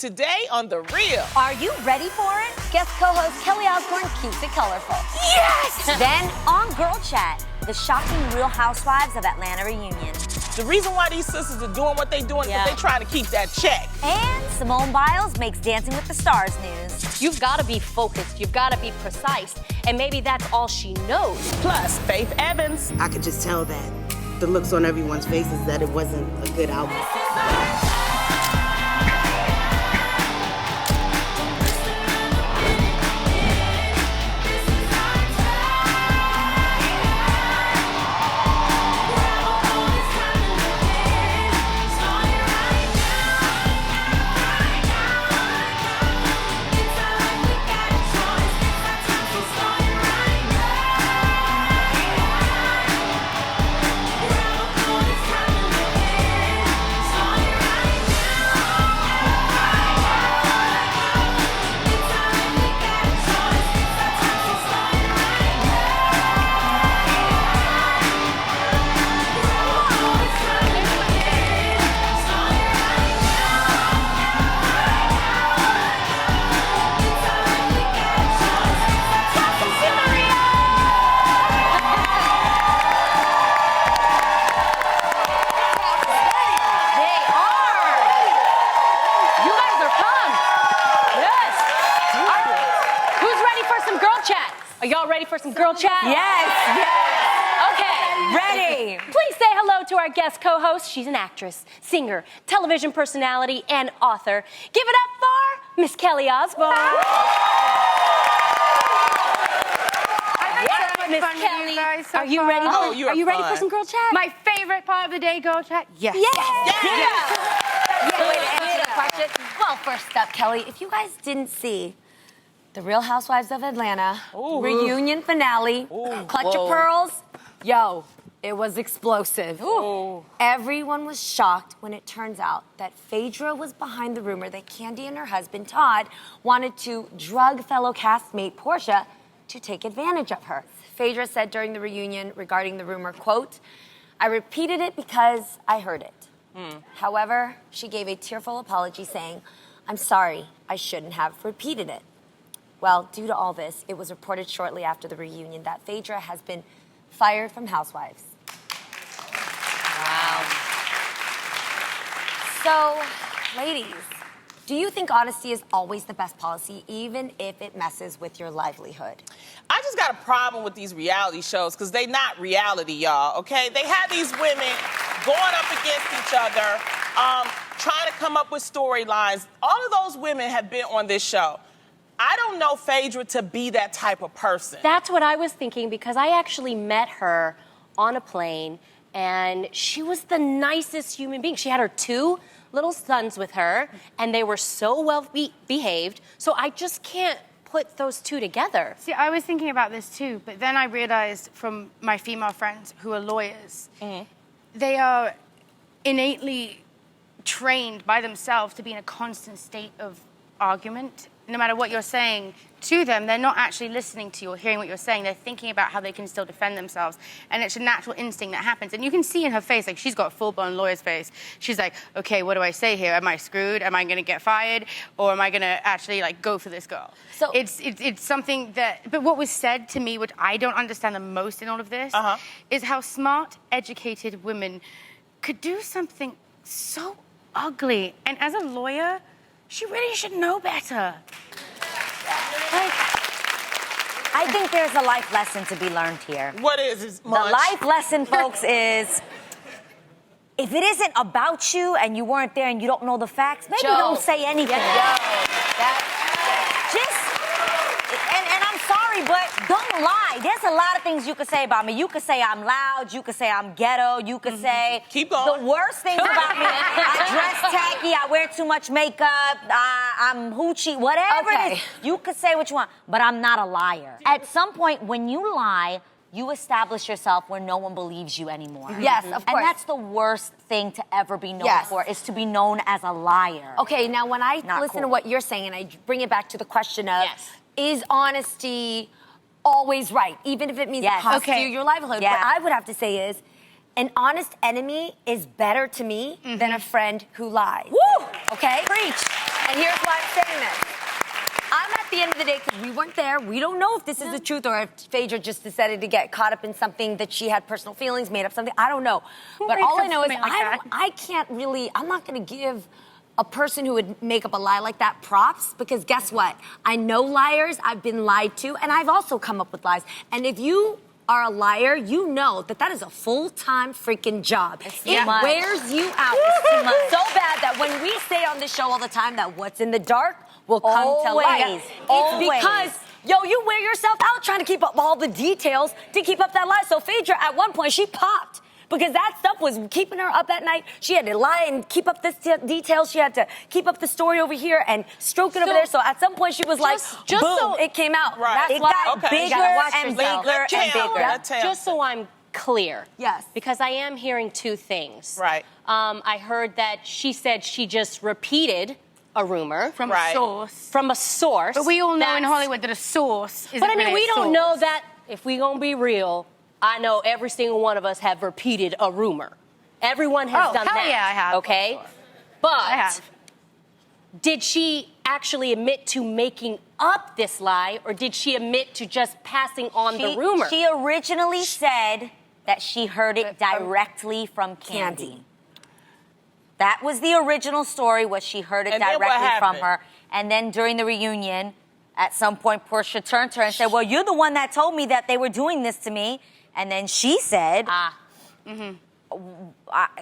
today on The Real. Are you ready for it? Guest co-host Kelly Osbourne keeps it colorful. Yes! Then on Girl Chat, the shocking Real Housewives of Atlanta reunion. The reason why these sisters are doing what they doing is they trying to keep that check. And Simone Biles makes Dancing with the Stars news. You've got to be focused. You've got to be precise. And maybe that's all she knows. Plus, Faith Evans. I could just tell that the looks on everyone's faces that it wasn't a good album. Are y'all ready for some girl chat? Yes. Okay. Ready. Please say hello to our guest co-host. She's an actress, singer, television personality, and author. Give it up for Miss Kelly Osbourne. Miss Kelly, are you ready? Are you ready for some girl chat? My favorite part of the day, girl chat? Yes. Well, first up, Kelly, if you guys didn't see the Real Housewives of Atlanta reunion finale, Clutch of Pearls, yo, it was explosive. Everyone was shocked when it turns out that Phaedra was behind the rumor that Candy and her husband, Todd, wanted to drug fellow castmate Portia to take advantage of her. Phaedra said during the reunion regarding the rumor, quote, "I repeated it because I heard it." However, she gave a tearful apology saying, "I'm sorry, I shouldn't have repeated it." Well, due to all this, it was reported shortly after the reunion that Phaedra has been fired from Housewives. Wow. So, ladies, do you think honesty is always the best policy, even if it messes with your livelihood? I just got a problem with these reality shows because they not reality, y'all, okay? They have these women going up against each other, trying to come up with storylines. All of those women have been on this show. I don't know Phaedra to be that type of person. That's what I was thinking because I actually met her on a plane and she was the nicest human being. She had her 2 little sons with her and they were so well behaved. So I just can't put those 2 together. See, I was thinking about this too, but then I realized from my female friends who are lawyers, they are innately trained by themselves to be in a constant state of argument. No matter what you're saying to them, they're not actually listening to you or hearing what you're saying. They're thinking about how they can still defend themselves. And it's a natural instinct that happens. And you can see in her face, like, she's got a full-blown lawyer's face. She's like, okay, what do I say here? Am I screwed? Am I going to get fired? Or am I going to actually, like, go for this girl? So it's something that... But what was said to me, which I don't understand the most in all of this, is how smart, educated women could do something so ugly. And as a lawyer... she really should know better. I think there's a life lesson to be learned here. What is it, The life lesson, folks, is if it isn't about you and you weren't there and you don't know the facts, maybe don't say anything. And I'm sorry, but don't lie. There's a lot of things you could say about me. You could say I'm loud. You could say I'm ghetto. You could say keep going. The worst things about me. I dress tacky. I wear too much makeup. I'm hoochie. Whatever it is, you could say what you want. But I'm not a liar. At some point, when you lie, you establish yourself where no one believes you anymore. Yes, of course. And that's the worst thing to ever be known for, is to be known as a liar. Okay, now when I listen to what you're saying and I bring it back to the question of, is honesty always right, even if it means it costs you your livelihood? What I would have to say is, an honest enemy is better to me than a friend who lies. Woo! Okay? Preach. And here's why I'm saying this. I'm at the end of the day, because we weren't there, we don't know if this is the truth or if Phaedra just decided to get caught up in something that she had personal feelings, made up something. I don't know. But all I know is I can't really, I'm not going to give a person who would make up a lie like that props, because guess what? I know liars, I've been lied to, and I've also come up with lies. And if you are a liar, you know that that is a full-time freaking job. It wears you out. So bad that when we say on this show all the time that what's in the dark will come to light. It's because, you wear yourself out trying to keep up all the details to keep up that lie. So Phaedra, at one point, she popped. Because that stuff was keeping her up at night. She had to lie and keep up this details. She had to keep up the story over here and stroke it over there. So at some point she was boom, so it came out. Right. It got bigger and bigger and bigger. Just so I'm clear. Yes. Because I am hearing two things. Right. I heard that she said she just repeated a rumor. From a source. From a source. But we all know in Hollywood that a source is. But I mean, we don't know that, if we gonna be real, I know every single one of us have repeated a rumor. Everyone has done that. Yeah, I have. Okay? But did she actually admit to making up this lie, or did she admit to just passing on the rumor? She originally said that she heard it directly from Candy. That was the original story, was she heard it directly from her. And then during the reunion, at some point, Portia turned to her and said, well, you're the one that told me that they were doing this to me. And then she said,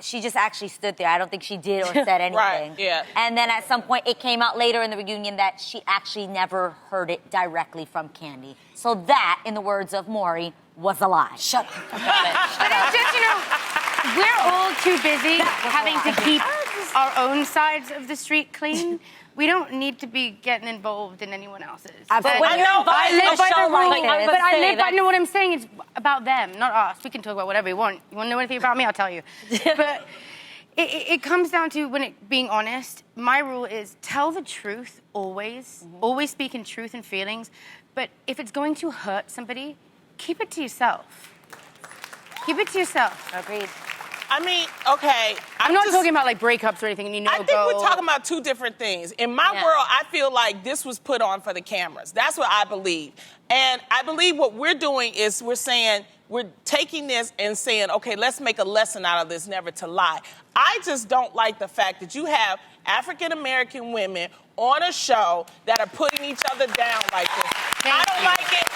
she just actually stood there. I don't think she did or said anything. Right, yeah. And then at some point, it came out later in the reunion that she actually never heard it directly from Candy. So that, in the words of Maury, was a lie. Shut up. But it's just, we're all too busy having to keep our own sides of the street clean. We don't need to be getting involved in anyone else's. But when you're involved in a show like this, but I know what I'm saying. It's about them, not us. We can talk about whatever we want. You want to know anything about me? I'll tell you. But it comes down to being honest. My rule is tell the truth always. Always speak in truth and feelings. But if it's going to hurt somebody, keep it to yourself. Keep it to yourself. Agreed. I mean, okay. I'm not talking about like breakups or anything. I think we're talking about two different things. In my world, I feel like this was put on for the cameras. That's what I believe. And I believe what we're doing is we're taking this and saying, okay, let's make a lesson out of this, never to lie. I just don't like the fact that you have African-American women on a show that are putting each other down like this. I don't like it.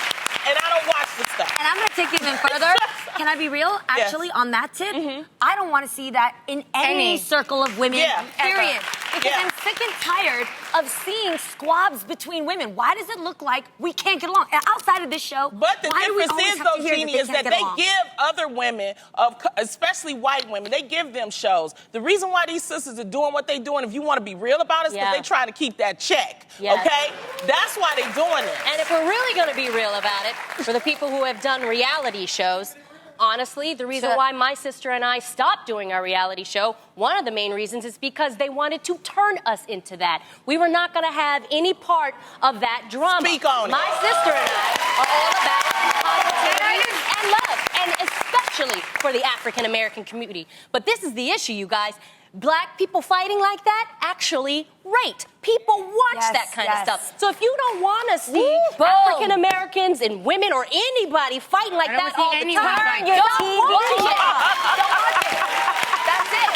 And I don't watch this stuff. And I'm going to take it even further. Can I be real? Actually, on that tip, I don't want to see that in any circle of women, period. Because I'm sick and tired of seeing squabs between women. Why does it look like we can't get along? Outside of this show, but the difference is, though, Jeannie, is that they give other women, especially white women, they give them shows. The reason why these sisters are doing what they're doing, if you want to be real about it, is because they're trying to keep that check, okay? That's why they're doing it. And if we're really going to be real about it, for the people who have done reality shows, honestly, the reason why my sister and I stopped doing our reality show, one of the main reasons is because they wanted to turn us into that. We were not going to have any part of that drama. Speak on it. My sister and I are all about positivity and love, and especially for the African-American community. But this is the issue, you guys. Black people fighting like that actually rate. People watch that kind of stuff. So if you don't want to see African Americans and women or anybody fighting like that all the time, don't watch it. Don't watch it. That's it.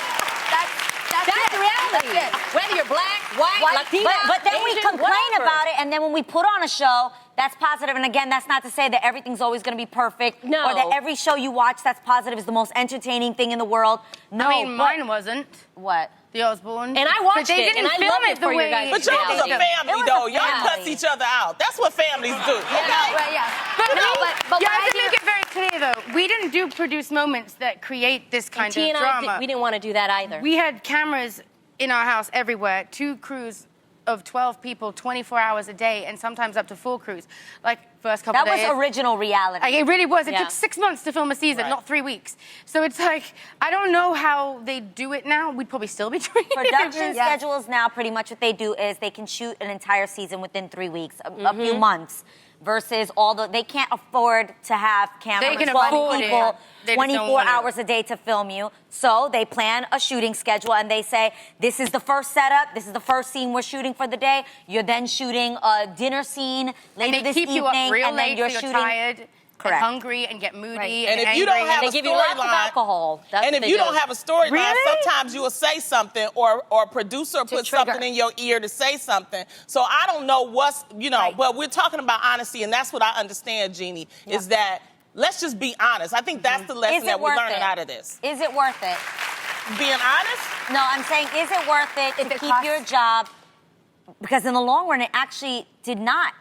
That's the reality. That's it. Whether you're black, white, Latina, but then we Asian, complain whatever. about it, and then when we put on a show that's positive, and again, that's not to say that everything's always going to be perfect, or that every show you watch that's positive is the most entertaining thing in the world. No, I mean, mine wasn't. What? The Osbourne. And I watched but they it, didn't and I film loved it it for you guys. But y'all was a family, though. Y'all cussed each other out. That's what families do, okay? But you have to make it very clear, though. We didn't do produce moments that create this kind of drama. We didn't want to do that either. We had cameras in our house everywhere, 2 crews of 12 people, 24 hours a day, and sometimes up to 4 crews. Like, first couple That days. was original reality. Like, it really was. It Yeah. took 6 months to film a season, Right. not 3 weeks. So it's like, I don't know how they do it now. We'd probably still be doing it. Production schedules now, pretty much what they do is they can shoot an entire season within 3 weeks, a few months, versus they can't afford to have cameras, They can 12 afford it. people, They just don't 24 want it. hours a day to film you. So they plan a shooting schedule and they say, this is the first setup, this is the first scene we're shooting for the day. You're then shooting a dinner scene later And they this keep evening, you up real and then late, you're so you're shooting. tired Correct. and hungry and get moody Right. and And if angry. you don't have They a give you lots of storyline, alcohol. That's and what if they you do. don't have a storyline, Really? sometimes you will say something, or a producer puts trigger. something in your ear to say something. So I don't know what's, Right. but we're talking about honesty, and that's what I understand, Jeannie, is that let's just be honest. I think that's the lesson Is it that we're worth learning it? out of this. Is it worth it? Being honest? No, I'm saying, is it worth it to it keep costs- your job? Because in the long run, it actually did not.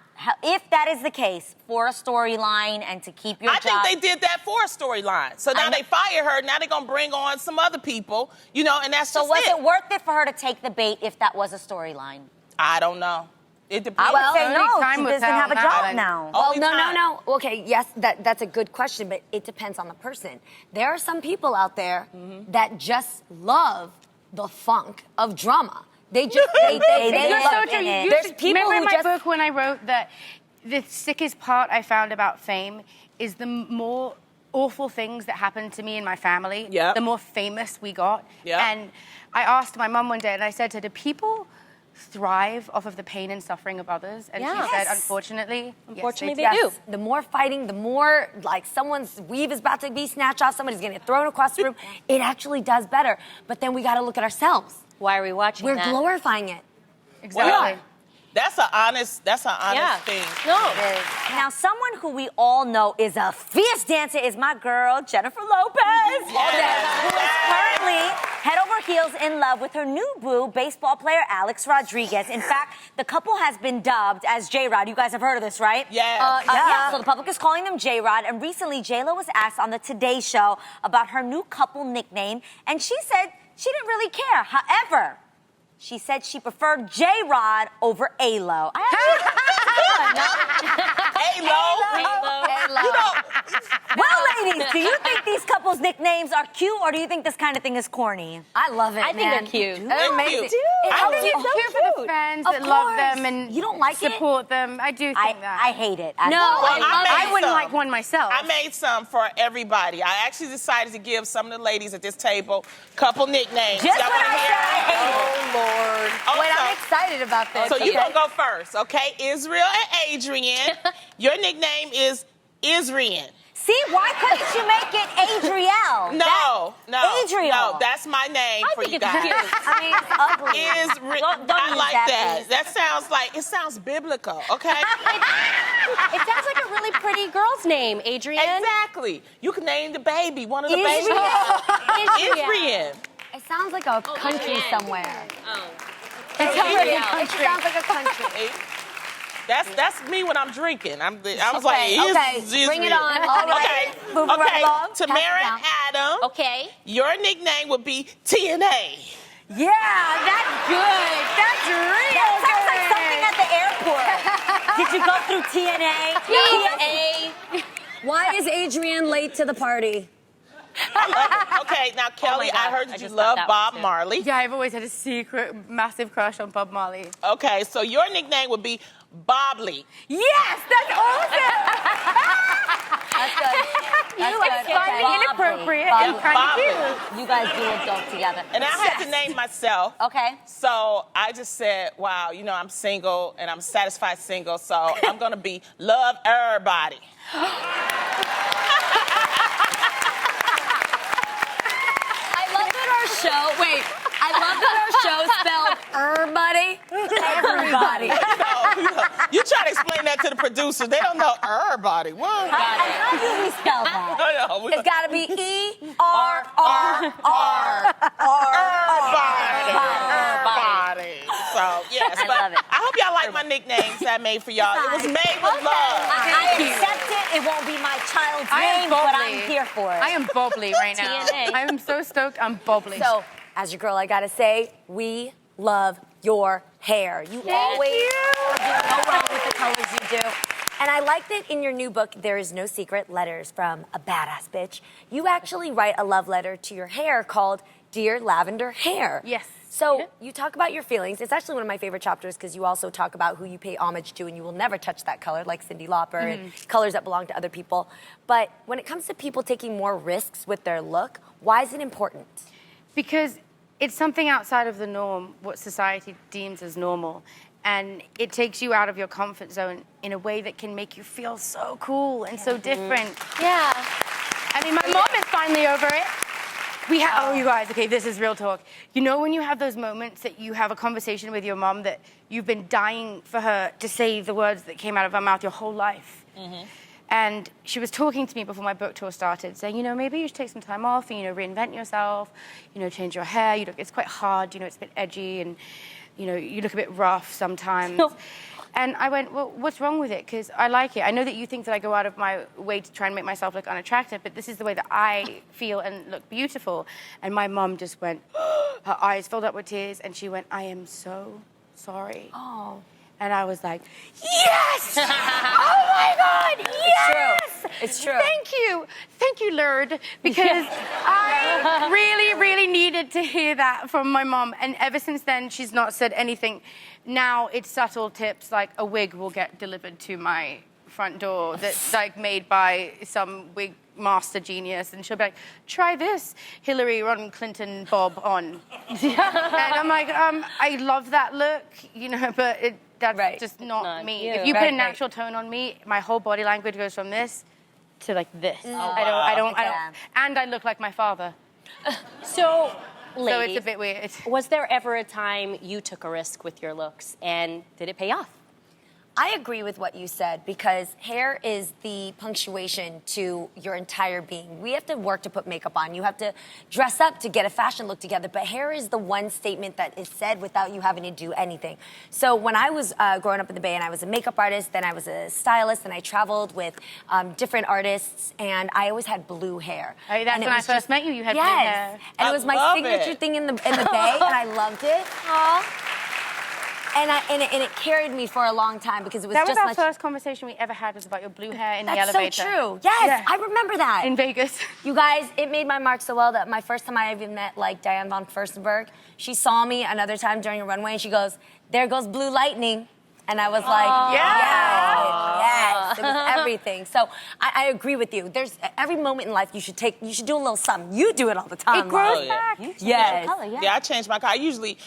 If that is the case, for a storyline and to keep your I job. think they did that for a storyline. So now I know- they fire her. Now they're going to bring on some other people, and that's So just was it worth it for her to take the bait if that was a storyline? I don't know. It depends. I would say only no. time She will doesn't tell have a now. job now. Well, Only no, time. no. Okay, yes, that's a good question, but it depends on the person. There are some people out there that just love the funk of drama. They just they You're love so it. true. You There's should- people remember who in my just book when I wrote that the sickest part I found about fame is the more awful things that happened to me and my family, Yep. the more famous we got. Yep. And I asked my mum one day, and I said to her, do people thrive off of the pain and suffering of others? And Yeah. she said, Yes. unfortunately, Unfortunately, yes, they do. do. The more fighting, the more like someone's weave is about to be snatched off, somebody's gonna get thrown across the room. It actually does better. But then we gotta look at ourselves. Why are we watching We're that? glorifying it. Exactly. Well, that's an honest Yeah. thing. No. Now, someone who we all know is a fierce dancer is my girl, Jennifer Lopez. Yes. Who is currently head over heels in love with her new boo, baseball player Alex Rodriguez. In fact, the couple has been dubbed as J-Rod. You guys have heard of this, right? Yes. Yeah, so the public is calling them J-Rod. And recently, J-Lo was asked on the Today Show about her new couple nickname, and she said she didn't really care. However, she said she preferred J-Rod over A-Lo. Well, ladies, do you think these couples' nicknames are cute, or do you think this kind of thing is corny? I love it, I think man. they're cute. They're amazing. cute. I think think it's it's so cute for the fans Of that love course. them and You don't like it? support them. I do think that. I hate it. I No, love Well, it. I I wouldn't some. like one myself. I made some for everybody. I actually decided to give some of the ladies at this table couple nicknames. Just Y'all when wanna I hear? said I hate it. Oh, Lord. Wait, I'm Okay. excited about this. So you're going to go first, okay? Israel and Adrian. Your nickname is Israan. See, why couldn't you make it Adriel? No. Adriel. No, that's my name I for think you it's guys. cute. I mean, it's ugly. Don't I use like that, that. please. It sounds biblical, okay? It sounds like a really pretty girl's name, Adrian. Exactly. You can name the baby, one of the babies. Israel. Israan. It sounds like a country somewhere. Oh. It sounds like a Yeah. country. It sounds like a country. That's me when I'm drinking. I was like, Okay, bring it on. All right. Moving right Okay. along. Pass it Tamara down. Adam. Okay. Your nickname would be TNA. Yeah, that's good. That's real sounds like something at the airport. Did you go through TNA? TNA. Why is Adrian late to the party? I love it. Okay, now Kelly, God. I heard I that you just love thought that Bob one, too. Marley. Yeah, I've always had a secret, massive crush on Bob Marley. Okay, so your nickname would be Bobley. Yes, that's awesome. That's good. That's good. Finally Okay. inappropriate Bobley. and kind of Bobley. cute. You guys do adult together. And I had to name myself. Okay. So I just said, wow, I'm single and I'm satisfied single, so I'm going to be Love Everybody. I love that our show spelled everybody. Everybody. You try to explain that to the producers. They don't know everybody. What? How do we spell that? No, we It's got to be E-R-R-R. Everybody. So, yes. I but love it. I hope y'all like my nicknames that I made for y'all. It was made with love. I accept it. It won't be my child's I am name, but bubbly. I'm here for it. I am bubbly right now. TNA. I am so stoked. I'm bubbly. So, as your girl, I got to say, we love your hair. You always do no wrong with the colors you do. And I like that in your new book, There Is No Secret, Letters from a Badass Bitch, you actually write a love letter to your hair called Dear Lavender Hair. Yes. So you talk about your feelings. It's actually one of my favorite chapters because you also talk about who you pay homage to and you will never touch that color like Cyndi Lauper and colors that belong to other people. But when it comes to people taking more risks with their look, why is it important? Because it's something outside of the norm, what society deems as normal. And it takes you out of your comfort zone in a way that can make you feel so cool and so different. Yeah. I mean, my mom is finally over it. Oh, you guys, okay, this is real talk. You know when you have those moments that you have a conversation with your mom that you've been dying for her to say the words that came out of her mouth your whole life? And she was talking to me before my book tour started, saying, you know, maybe you should take some time off and, you know, reinvent yourself, you know, change your hair. You look, it's quite hard, you know, it's a bit edgy and, you know, you look a bit rough sometimes. And I went, well, what's wrong with it? Because I like it. I know that you think that I go out of my way to try and make myself look unattractive, but this is the way that I feel and look beautiful. And my mom just went, her eyes filled up with tears, and she went, I am so sorry. Oh. And I was like, yes! Oh my God, yes! It's true. Thank you, Lord, because I really, really needed to hear that from my mom. And ever since then, she's not said anything. Now it's subtle tips like a wig will get delivered to my front door that's like made by some wig master genius, and she'll be like, try this Hillary Rodham Clinton bob on. And I'm like, I love that look, you know, but that's just not me. you. If you put a natural tone on me, my whole body language goes from this to like this. I don't, and I look like my father. So, So ladies, it's a bit weird. was there ever a time you took a risk with your looks, and did it pay off? I agree with what you said because hair is the punctuation to your entire being. We have to work to put makeup on. You have to dress up to get a fashion look together. But hair is the one statement that is said without you having to do anything. So when I was growing up in the Bay and I was a makeup artist, then I was a stylist, and I traveled with different artists, and I always had blue hair. Oh, that's And it when I was first just- met you. You had yes. blue hair. And I it was my love signature it. thing in the Bay, and I loved it. And it carried me for a long time because it was That was just our much. first conversation we ever had was about your blue hair in the That's elevator. so true. Yes, Yeah. I remember that. In Vegas. You guys, it made my mark so well that my first time I even met like Diane von Furstenberg, she saw me another time during a runway and she goes, "There goes blue lightning." And I was like, yes, it was everything. So I agree with you. There's every moment in life you should do a little something. You do it all the time. It grows Oh, yeah. back. Yes. Yeah, I changed my color. I usually,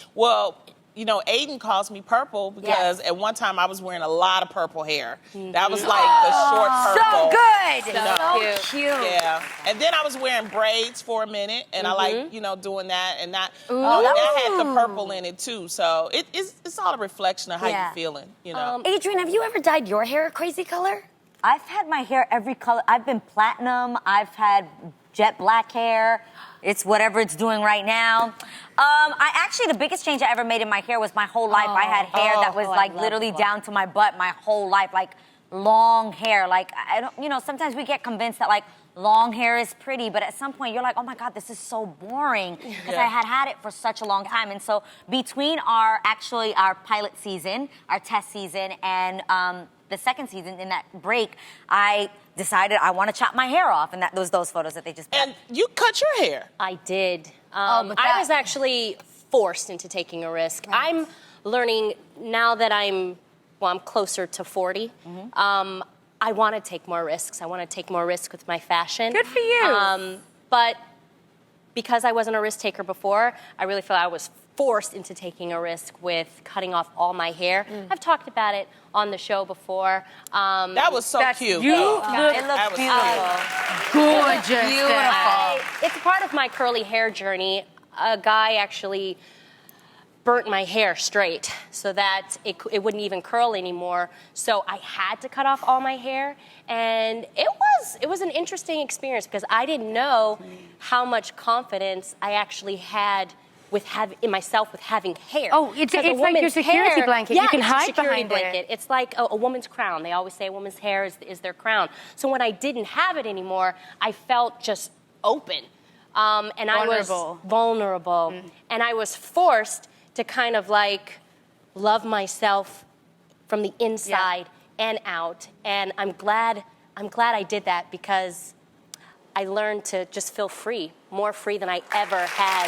you know, Aiden calls me purple because at one time I was wearing a lot of purple hair. That was like the short purple. So good. You know? So cute. Yeah, and then I was wearing braids for a minute, and I like, you know, doing that, and that, you know, that had the purple in it too. So it's all a reflection of how you're feeling, you know. Adrian, have you ever dyed your hair a crazy color? I've had my hair every color. I've been platinum. I've had jet black hair. It's whatever it's doing right now. The biggest change I ever made in my hair was my whole life. I had hair that was like literally down to my butt my whole life, like long hair. Like, I don't, you know, sometimes we get convinced that like long hair is pretty, but at some point you're like, oh my God, this is so boring because I had it for such a long time. And so between our pilot season, our test season, and the second season, in that break, I decided I want to chop my hair off, and that was those photos that they just put. And you cut your hair. I did. but I was actually forced into taking a risk. Right. I'm learning now that I'm closer to 40. I want to take more risks. I want to take more risks with my fashion. Good for you. But because I wasn't a risk taker before, I really feel I was forced into taking a risk with cutting off all my hair. I've talked about it on the show before. That was so cute. You though. look That was gorgeous. Beautiful. It's part of my curly hair journey. A guy actually burnt my hair straight so that it wouldn't even curl anymore. So I had to cut off all my hair, and it was an interesting experience because I didn't know how much confidence I actually had in myself with having hair. Oh, it's Because a like your woman's security hair- blanket. Yeah, You can it's a hide security behind blanket. It's like a woman's crown. They always say a woman's hair is their crown. So when I didn't have it anymore, I felt just open. And I was vulnerable. And I was forced to kind of like love myself from the inside and out. And I'm glad I did that because I learned to just feel free, more free than I ever had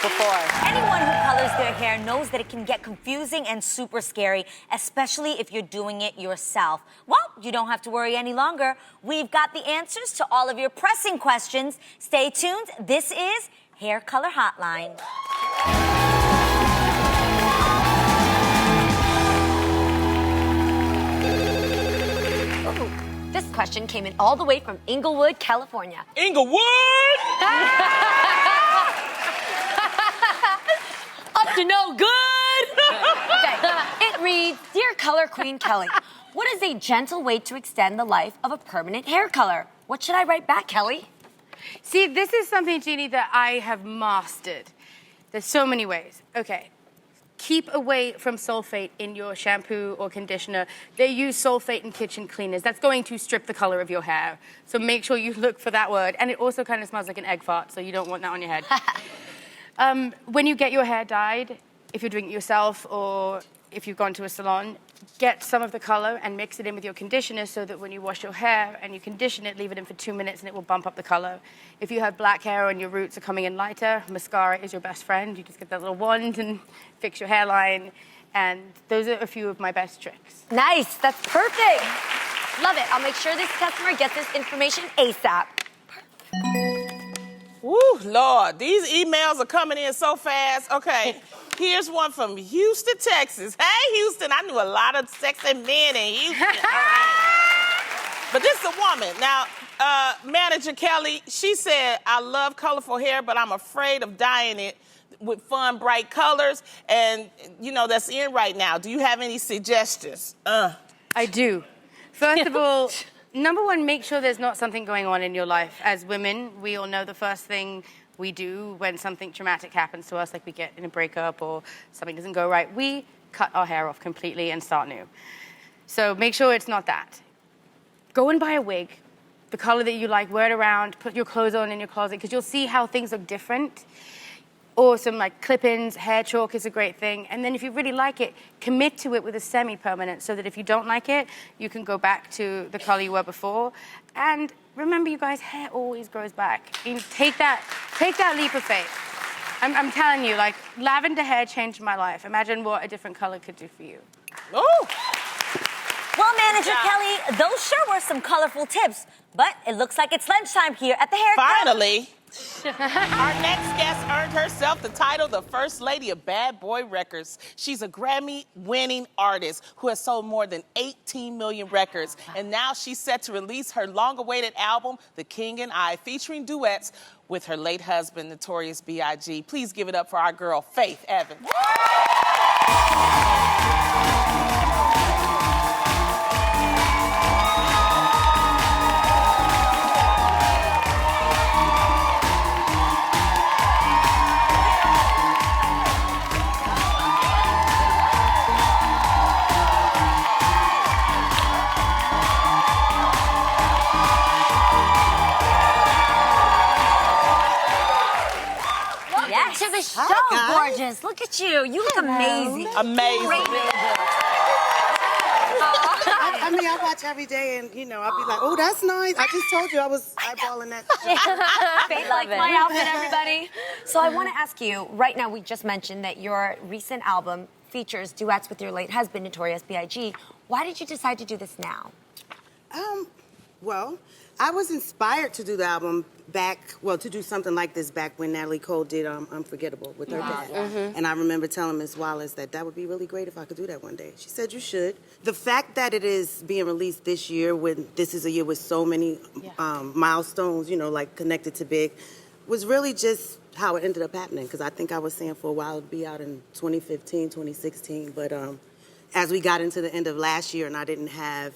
before. Anyone who colors their hair knows that it can get confusing and super scary, especially if you're doing it yourself. Well, you don't have to worry any longer. We've got the answers to all of your pressing questions. Stay tuned. This is Hair Color Hotline. This question came in all the way from Inglewood, California. Inglewood! Up to no good! Okay. It reads, Dear Color Queen Kelly, what is a gentle way to extend the life of a permanent hair color? What should I write back, Kelly? See, this is something, Jeannie, that I have mastered. There's so many ways. Okay. Keep away from sulfate in your shampoo or conditioner. They use sulfate in kitchen cleaners. That's going to strip the color of your hair. So make sure you look for that word. And it also kind of smells like an egg fart, so you don't want that on your head. When you get your hair dyed, if you're doing it yourself or if you've gone to a salon, get some of the color and mix it in with your conditioner so that when you wash your hair and you condition it, leave it in for 2 minutes and it will bump up the color. If you have black hair and your roots are coming in lighter, mascara is your best friend. You just get that little wand and fix your hairline. And those are a few of my best tricks. Nice, that's perfect. Love it. I'll make sure this customer gets this information ASAP. Woo, Lord, these emails are coming in so fast. Okay, here's one from Houston, Texas. Hey, Houston, I knew a lot of sexy men in Houston. All right. But this is a woman. Now, manager Kelly, she said, I love colorful hair, but I'm afraid of dyeing it with fun, bright colors. And, you know, that's in right now. Do you have any suggestions? I do. First of all, number one, make sure there's not something going on in your life. As women, we all know the first thing we do when something traumatic happens to us, like we get in a breakup or something doesn't go right, we cut our hair off completely and start new. So make sure it's not that. Go and buy a wig, the color that you like, wear it around, put your clothes on in your closet, because you'll see how things look different. Or some like clip-ins, hair chalk is a great thing. And then if you really like it, commit to it with a semi-permanent so that if you don't like it, you can go back to the color you were before. And remember, you guys, hair always grows back. You take that leap of faith. I'm telling you, like, lavender hair changed my life. Imagine what a different color could do for you. Oh! Well, Manager Kelly, those sure were some colorful tips, but it looks like it's lunchtime here at the Hair Club. Finally! Our next guest earned herself the title the First Lady of Bad Boy Records. She's a Grammy-winning artist who has sold more than 18 million records. And now she's set to release her long-awaited album, The King and I, featuring duets with her late husband, Notorious B.I.G. Please give it up for our girl, Faith Evans. To the show, gorgeous. Look at you. You look amazing. Amazing. I mean, I watch every day, and you know, I'll be like, "Oh, that's nice." I just told you I was eyeballing that. Faith likes my outfit, everybody. So I want to ask you, right now, we just mentioned that your recent album features duets with your late husband, Notorious B.I.G. Why did you decide to do this now? Well, I was inspired to do the album to do something like this back when Natalie Cole did Unforgettable with her dad. Mm-hmm. And I remember telling Miss Wallace that would be really great if I could do that one day. She said, you should. The fact that it is being released this year, when this is a year with so many milestones, you know, like connected to Big, was really just how it ended up happening. Because I think I was saying for a while it would be out in 2015, 2016. But as we got into the end of last year and I didn't have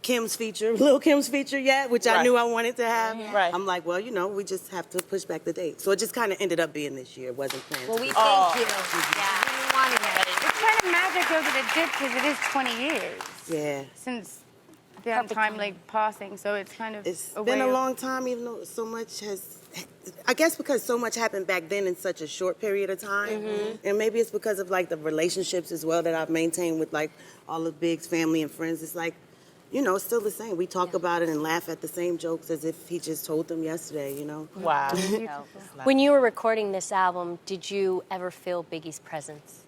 Lil' Kim's feature yet, which I knew I wanted to have. Right. I'm like, well, you know, we just have to push back the date. So it just kind of ended up being this year. It wasn't planned. Well, we thank you. Yeah. We wanted it. It's kind of magic though that it did because it is 20 years. Yeah. Since the time like passing, so it's kind of It's been a long time, even though so much has I guess because so much happened back then in such a short period of time, and maybe it's because of like the relationships as well that I've maintained with like all of Big's family and friends. It's like, you know, it's still the same. We talk about it and laugh at the same jokes as if he just told them yesterday, you know? Wow. When you were recording this album, did you ever feel Biggie's presence?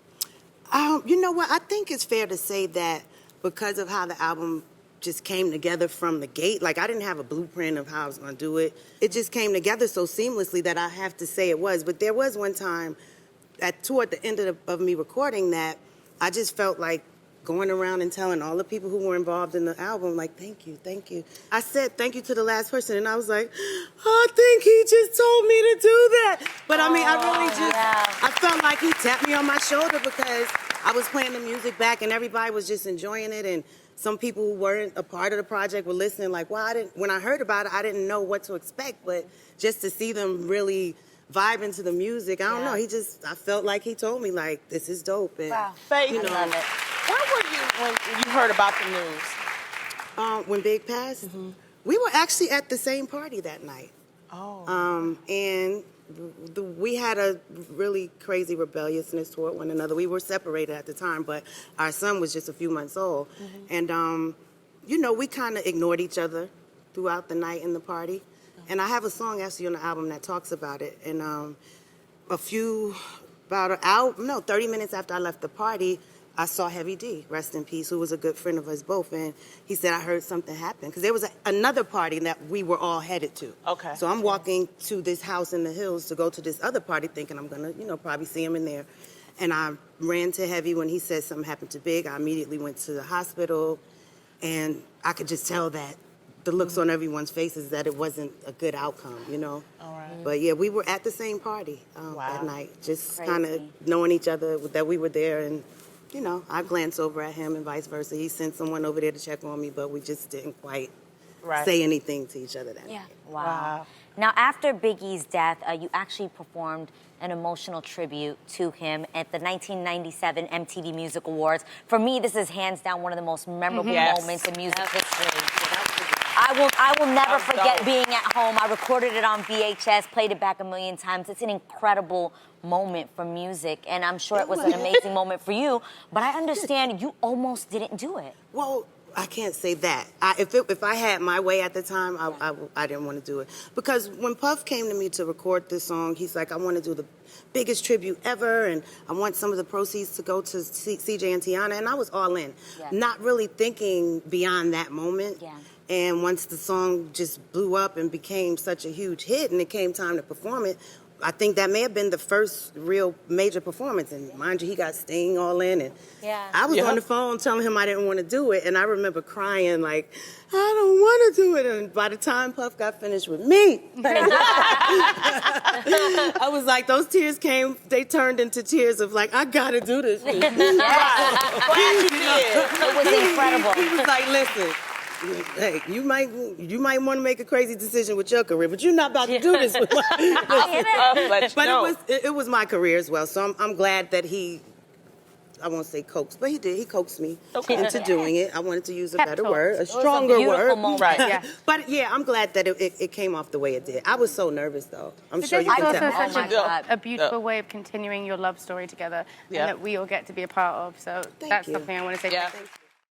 You know what? I think it's fair to say that because of how the album just came together from the gate, like I didn't have a blueprint of how I was going to do it. It just came together so seamlessly that I have to say it was. But there was one time toward the end of me recording that I just felt like going around and telling all the people who were involved in the album, like, thank you, thank you. I said thank you to the last person, and I was like, I think he just told me to do that. But I mean, I really just, I felt like he tapped me on my shoulder because I was playing the music back and everybody was just enjoying it, and some people who weren't a part of the project were listening like, well, when I heard about it, I didn't know what to expect, but just to see them really vibing to the music, I don't know, I felt like he told me, like, this is dope. And, Faith, you know, I love it. where were you when you heard about the news? When Big passed, we were actually at the same party that night. And we had a really crazy rebelliousness toward one another. We were separated at the time, but our son was just a few months old. And, you know, we kind of ignored each other throughout the night in the party. And I have a song actually on the album that talks about it. And about an hour, 30 minutes after I left the party, I saw Heavy D, rest in peace, who was a good friend of us both. And he said, I heard something happen. Because there was another party that we were all headed to. Okay. So I'm walking to this house in the hills to go to this other party thinking I'm going to, you know, probably see him in there. And I ran to Heavy when he said something happened to Big. I immediately went to the hospital. And I could just tell that the looks on everyone's faces that it wasn't a good outcome, you know? All right. But yeah, we were at the same party that night, just kind of knowing each other, that we were there. And, you know, I glanced over at him and vice versa. He sent someone over there to check on me, but we just didn't quite say anything to each other that night. Wow. Now, after Biggie's death, you actually performed an emotional tribute to him at the 1997 MTV Music Awards. For me, this is hands down one of the most memorable moments in music history. I will never forget being at home. I recorded it on VHS, played it back a million times. It's an incredible moment for music, and I'm sure it was an amazing moment for you, but I understand you almost didn't do it. Well, I can't say that. If I had my way at the time, I didn't want to do it. Because when Puff came to me to record this song, he's like, I want to do the biggest tribute ever, and I want some of the proceeds to go to CJ and Tiana, and I was all in. Not really thinking beyond that moment. And once the song just blew up and became such a huge hit and it came time to perform it, I think that may have been the first real major performance. And mind you, he got Sting all in. And I was on the phone telling him I didn't want to do it. And I remember crying like, I don't want to do it. And by the time Puff got finished with me, I was like, those tears came, they turned into tears of like, I got to do this. Glad you did. It was incredible. He was like, listen. Hey, you might want to make a crazy decision with your career, but you're not about to do this with my. But it was my career as well, so I'm glad that he, I won't say coaxed, but he did. He coaxed me into doing it. I wanted to use a better word, a stronger word. Moment. Right. But yeah, I'm glad that it came off the way it did. I was so nervous though. I'm sure you It's can also tell. such a beautiful way of continuing your love story together, and that we all get to be a part of. So that's something I want to say. Thank you.